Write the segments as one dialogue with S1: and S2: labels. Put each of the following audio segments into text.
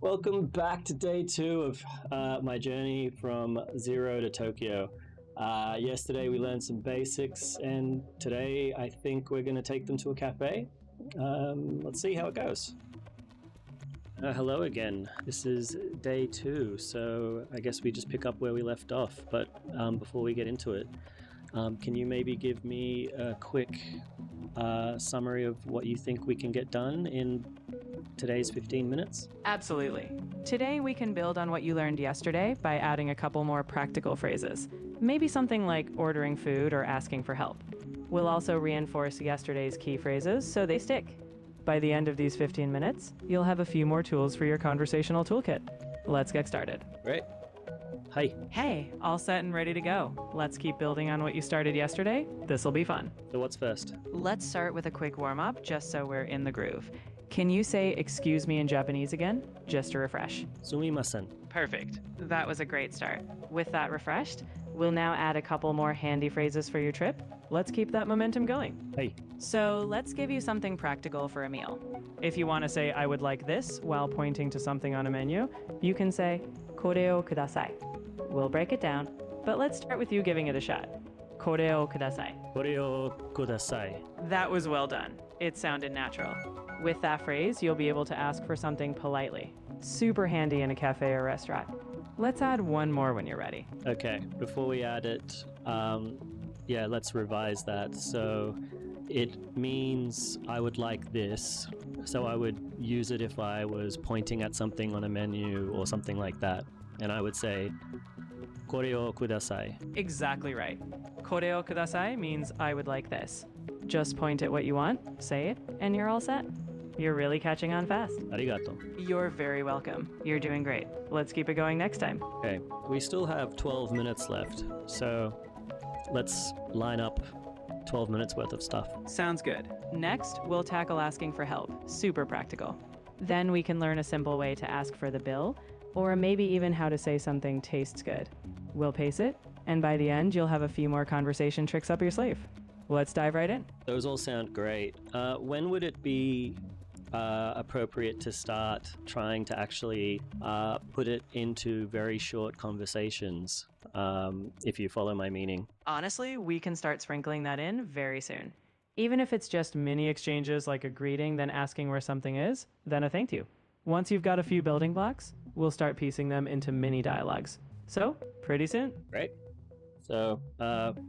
S1: Welcome back to day 2 of my journey from Zero to Tokyo. Yesterday we learned some basics, and today I think we're going to take them to a cafe. Let's see how it goes. Hello again. This is day 2, so I guess we just pick up where we left off. But before we get into it, can you maybe give me a quick summary of what you think we can get done in today's 15 minutes?
S2: Absolutely. Today we can build on what you learned yesterday by adding a couple more practical phrases. Maybe something like ordering food or asking for help. We'll also reinforce yesterday's key phrases so they stick. By the end of these 15 minutes, you'll have a few more tools for your conversational toolkit. Let's get started.
S1: Great. Hi.
S2: Hey, all set and ready to go. Let's keep building on what you started yesterday. This'll be fun.
S1: So what's first?
S2: Let's start with a quick warm-up just so we're in the groove. Can you say excuse me in Japanese again, just to refresh?
S1: Sumimasen.
S2: Perfect. That was a great start. With that refreshed, we'll now add a couple more handy phrases for your trip. Let's keep that momentum going.
S1: Hey.
S2: So let's give you something practical for a meal. If you want to say I would like this while pointing to something on a menu, you can say koreをください. We'll break it down, but let's start with you giving it a shot. Koreをください.
S1: Koreをください.
S2: That was well done. It sounded natural. With that phrase, you'll be able to ask for something politely. Super handy in a cafe or restaurant. Let's add one more when you're ready.
S1: Okay, before we add it, let's revise that. So it means I would like this. So I would use it if I was pointing at something on a menu or something like that. And I would say, koreをください.
S2: Exactly right. Koreをくださいmeans I would like this. Just point at what you want, say it, and you're all set. You're really catching on fast.
S1: Arigato.
S2: You're very welcome. You're doing great. Let's keep it going next time.
S1: Okay, we still have 12 minutes left, so let's line up 12 minutes worth of stuff.
S2: Sounds good. Next, we'll tackle asking for help. Super practical. Then we can learn a simple way to ask for the bill, or maybe even how to say something tastes good. We'll pace it, and by the end, you'll have a few more conversation tricks up your sleeve. Let's dive right in.
S1: Those all sound great. When would it be appropriate to start trying to actually put it into very short conversations, if you follow my meaning?
S2: Honestly, we can start sprinkling that in very soon. Even if it's just mini exchanges like a greeting, then asking where something is, then a thank you. Once you've got a few building blocks, we'll start piecing them into mini dialogues. So, pretty soon.
S1: Great. So,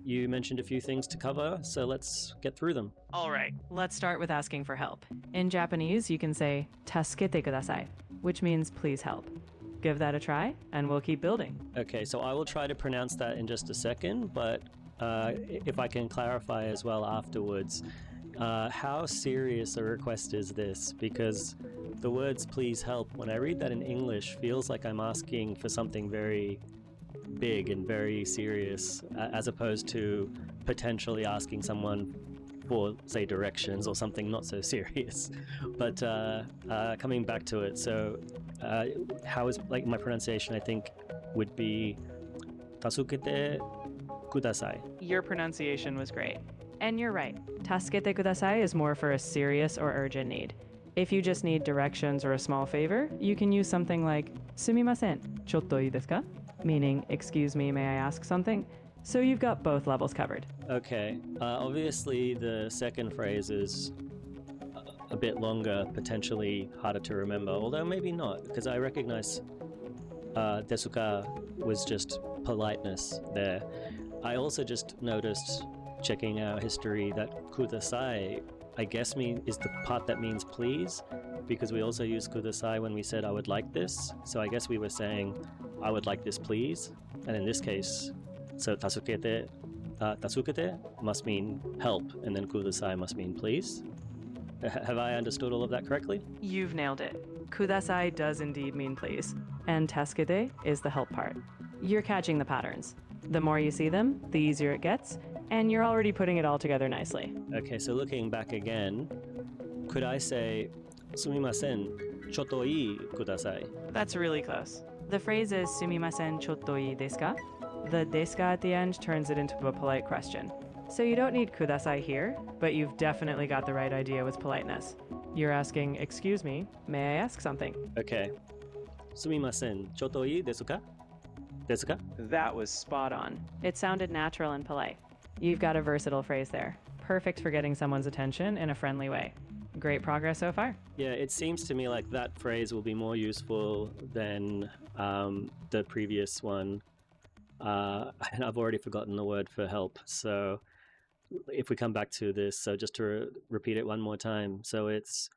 S1: you mentioned a few things to cover, so let's get through them.
S2: All right, let's start with asking for help. In Japanese, you can say, tasukete kudasai, which means please help. Give that a try, and we'll keep building.
S1: Okay, so I will try to pronounce that in just a second, but if I can clarify as well afterwards, how serious a request is this? Because the words please help, when I read that in English, feels like I'm asking for something very big and very serious, as opposed to potentially asking someone for, say, directions or something not so serious. But coming back to it, so how is, like, my pronunciation, I think, would be tasukete kudasai.
S2: Your pronunciation was great. And you're right. Tasukete kudasai is more for a serious or urgent need. If you just need directions or a small favor, you can use something like sumimasen, chottoいいですか? Meaning, excuse me, may I ask something? So you've got both levels covered.
S1: Okay. Obviously, the second phrase is a bit longer, potentially harder to remember, although maybe not, because I recognize desu ka was just politeness there. I also just noticed, checking our history, that kudasai, I guess, is the part that means please, because we also use kudasai when we said I would like this. So I guess we were saying I would like this please. And in this case, so tasukete must mean help, and then kudasai must mean please. Have I understood all of that correctly?
S2: You've nailed it. Kudasai does indeed mean please, and tasukete is the help part. You're catching the patterns. The more you see them, the easier it gets, and you're already putting it all together nicely.
S1: Okay, so looking back again, could I say, sumimasen, chotto ii kudasai?
S2: That's really close. The phrase is sumimasen, chotto ii desu ka? The desu ka at the end turns it into a polite question. So you don't need kudasai here, but you've definitely got the right idea with politeness. You're asking, excuse me, may I ask something?
S1: Okay. Sumimasen, chotto ii desu ka? Desu ka?
S2: That was spot on. It sounded natural and polite. You've got a versatile phrase there. Perfect for getting someone's attention in a friendly way. Great progress so far.
S1: Yeah, it seems to me like that phrase will be more useful than the previous one. And I've already forgotten the word for help. So if we come back to this, so just to repeat it one more time. So it's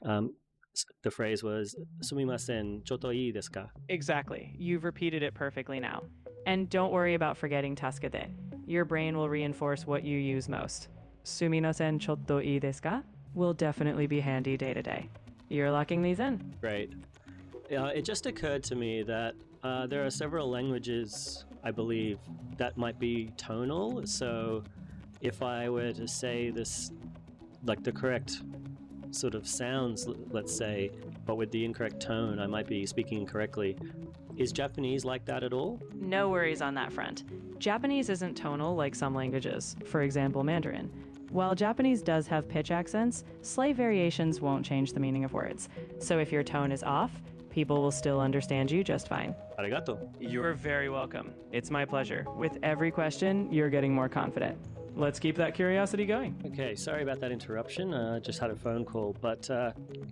S1: the phrase was sumimasen, chotto ii desu ka?
S2: Exactly. You've repeated it perfectly now. And don't worry about forgetting tasukete. Your brain will reinforce what you use most. Sumimasen chotto ii desu ka will definitely be handy day to day. You're locking these in.
S1: Great. It just occurred to me that there are several languages, I believe, that might be tonal. So if I were to say this, like the correct sort of sounds, let's say, but with the incorrect tone, I might be speaking incorrectly. Is Japanese like that at all?
S2: No worries on that front. Japanese isn't tonal like some languages, for example, Mandarin. While Japanese does have pitch accents, slight variations won't change the meaning of words. So if your tone is off, people will still understand you just fine.
S1: Arigato.
S2: You're very welcome. It's my pleasure. With every question, you're getting more confident. Let's keep that curiosity going.
S1: Okay, sorry about that interruption. Just had a phone call, but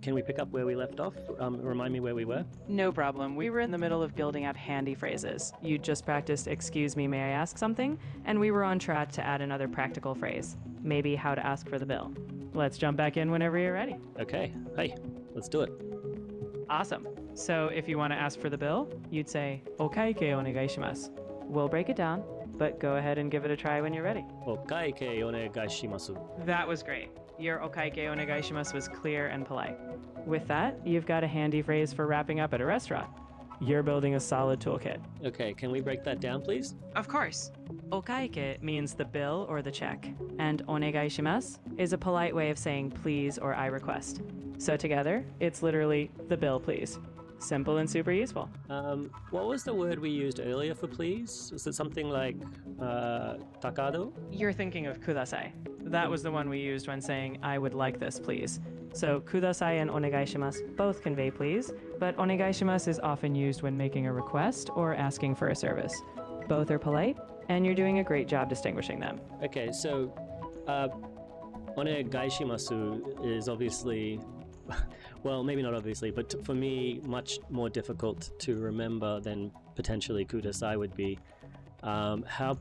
S1: can we pick up where we left off? Remind me where we were?
S2: No problem. We were in the middle of building up handy phrases. You just practiced, excuse me, may I ask something? And we were on track to add another practical phrase. Maybe how to ask for the bill. Let's jump back in whenever you're ready.
S1: Okay, hey, let's do it.
S2: Awesome. So if you want to ask for the bill, you'd say, okaikei onegaishimasu. We'll break it down, but go ahead and give it a try when you're ready.
S1: Okaikei onegaishimasu.
S2: That was great. Your okaikei onegaishimasu was clear and polite. With that, you've got a handy phrase for wrapping up at a restaurant. You're building a solid toolkit.
S1: Okay, can we break that down, please?
S2: Of course. Okaike means the bill or the check, and onegaishimasu is a polite way of saying please or I request. So together, it's literally the bill, please. Simple and super useful.
S1: What was the word we used earlier for please? Was it something like takado?
S2: You're thinking of kudasai. That was the one we used when saying I would like this, please. So kudasai and onegaishimasu both convey please, but onegaishimasu is often used when making a request or asking for a service. Both are polite, and you're doing a great job distinguishing them.
S1: Okay, so onegaishimasu is obviously, well, maybe not obviously, but for me, much more difficult to remember than potentially kudasai would be. How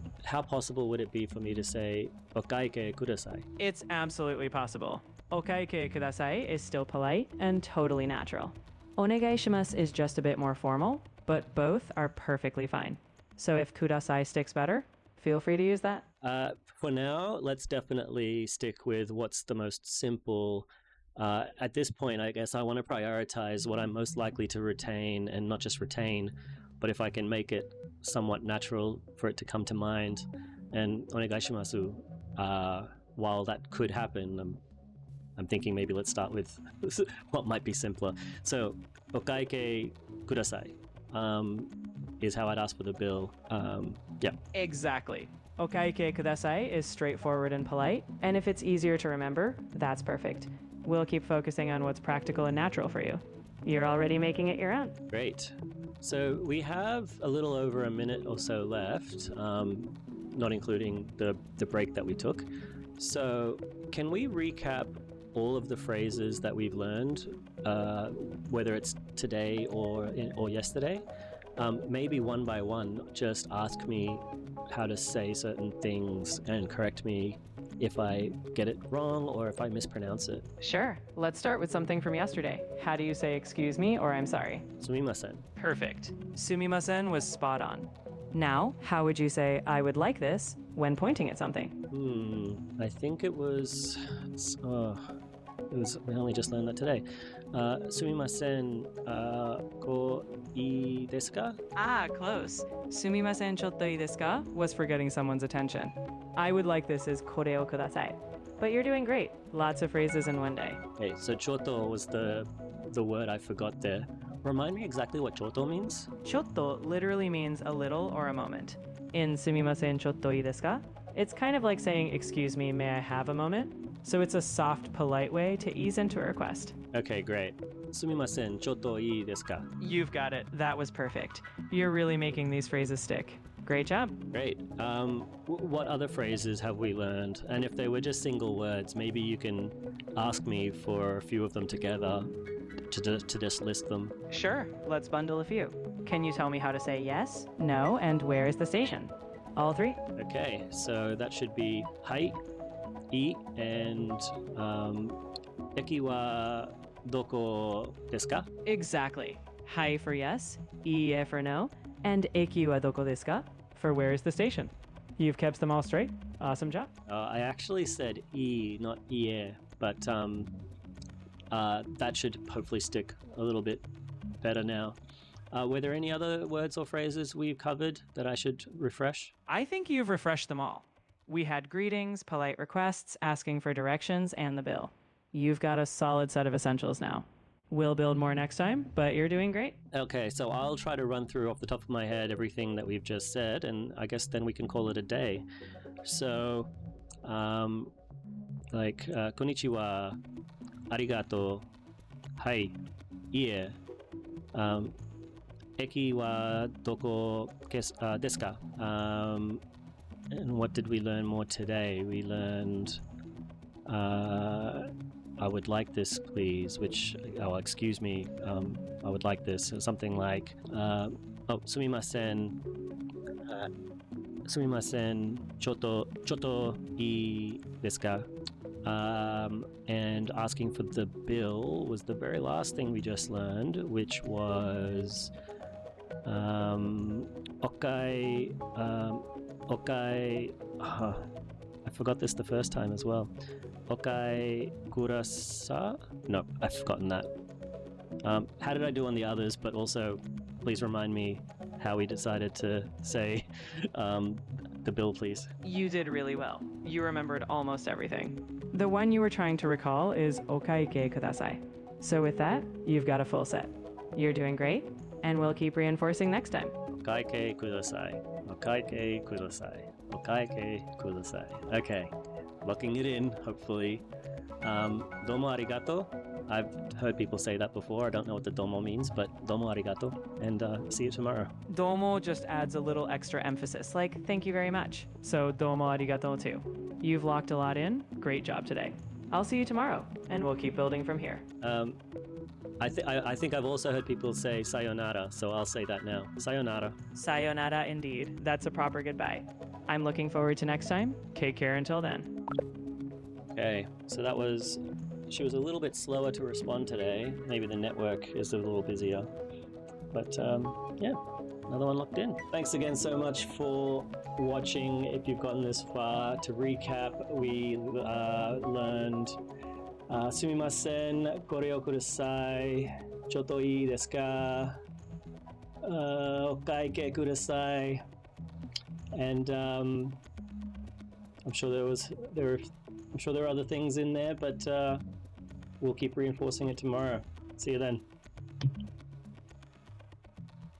S1: possible would it be for me to say okaikei kudasai?
S2: It's absolutely possible. Okaikei kudasai is still polite and totally natural. Onegaishimasu is just a bit more formal, but both are perfectly fine. So if kudasai sticks better, feel free to use that.
S1: For now, let's definitely stick with what's the most simple. At this point, I guess I want to prioritize what I'm most likely to retain, and not just retain, but if I can make it somewhat natural for it to come to mind. And onegaishimasu, while that could happen, I'm thinking maybe let's start with what might be simpler. So, okaikei kudasai is how I'd ask for the bill. Yeah.
S2: Exactly. Okaikei kudasai is straightforward and polite, and if it's easier to remember, that's perfect. We'll keep focusing on what's practical and natural for you. You're already making it your own.
S1: Great. So we have a little over a minute or so left, not including the break that we took. So can we recap all of the phrases that we've learned, whether it's today or yesterday? Maybe one by one, just ask me how to say certain things and correct me if I get it wrong or if I mispronounce it.
S2: Sure. Let's start with something from yesterday. How do you say excuse me or I'm sorry?
S1: Sumimasen.
S2: Perfect. Sumimasen was spot on. Now, how would you say I would like this when pointing at something?
S1: I think it was... we only just learned that today. Sumimasen, ko ii desu ka?
S2: Ah, close. Sumimasen chotto ii desu ka was for getting someone's attention. I would like this as koreをください. But you're doing great. Lots of phrases in one day.
S1: Okay, so chotto was the word I forgot there. Remind me exactly what chotto means?
S2: Chotto literally means a little or a moment. In sumimasen chotto ii desu ka, it's kind of like saying, excuse me, may I have a moment? so it's a soft, polite way to ease into a request.
S1: Okay, great. すみません、ちょっといいですか?
S2: You've got it. That was perfect. You're really making these phrases stick. Great job.
S1: Great. What other phrases have we learned? And if they were just single words, maybe you can ask me for a few of them together to just list them.
S2: Sure, let's bundle a few. Can you tell me how to say yes, no, and where is the station? All three?
S1: Okay, so that should be hai, I, and eki wa doko desu ka?
S2: Exactly. Hai for yes, iie for no, and eki wa doko desu ka for where is the station. You've kept them all straight. Awesome job.
S1: I actually said I, not ie, but that should hopefully stick a little bit better now. Were there any other words or phrases we've covered that I should refresh?
S2: I think you've refreshed them all. We had greetings, polite requests, asking for directions, and the bill. You've got a solid set of essentials now. We'll build more next time, but you're doing great.
S1: Okay, so I'll try to run through off the top of my head everything that we've just said, and I guess then we can call it a day. So, konnichiwa, arigato, hai, ie, eki wa doko desu ka? And what did we learn more today? We learned I would like this, please, excuse me, I would like this. Something like, sumimasen, chotto, I desu ka? And asking for the bill was the very last thing we just learned, which was, I forgot this the first time as well. Okaiei kudasai? No, I've forgotten that. How did I do on the others? But also, please remind me how we decided to say the bill, please.
S2: You did really well. You remembered almost everything. The one you were trying to recall is okaikei kudasai. So with that, you've got a full set. You're doing great, and we'll keep reinforcing next time.
S1: Okaikei kudasai. Okaikei kudasai. Okaikei kudasai. Okay. Locking it in, hopefully. Domo arigato. I've heard people say that before. I don't know what the domo means, but domo arigato. And see you tomorrow.
S2: Domo just adds a little extra emphasis, like thank you very much. So domo arigato too. You've locked a lot in. Great job today. I'll see you tomorrow, and we'll keep building from here.
S1: I think I've also heard people say sayonara, so I'll say that now. Sayonara.
S2: Sayonara indeed. That's a proper goodbye. I'm looking forward to next time. Take care until then.
S1: Okay, so she was a little bit slower to respond today. Maybe the network is a little busier. But yeah, another one locked in. Thanks again so much for watching. If you've gotten this far, to recap, we learned sumimasen, kore o kudasai, chotto ii desu ka, okaikei kudasai, and I'm sure there are other things in there, but we'll keep reinforcing it tomorrow. See you then.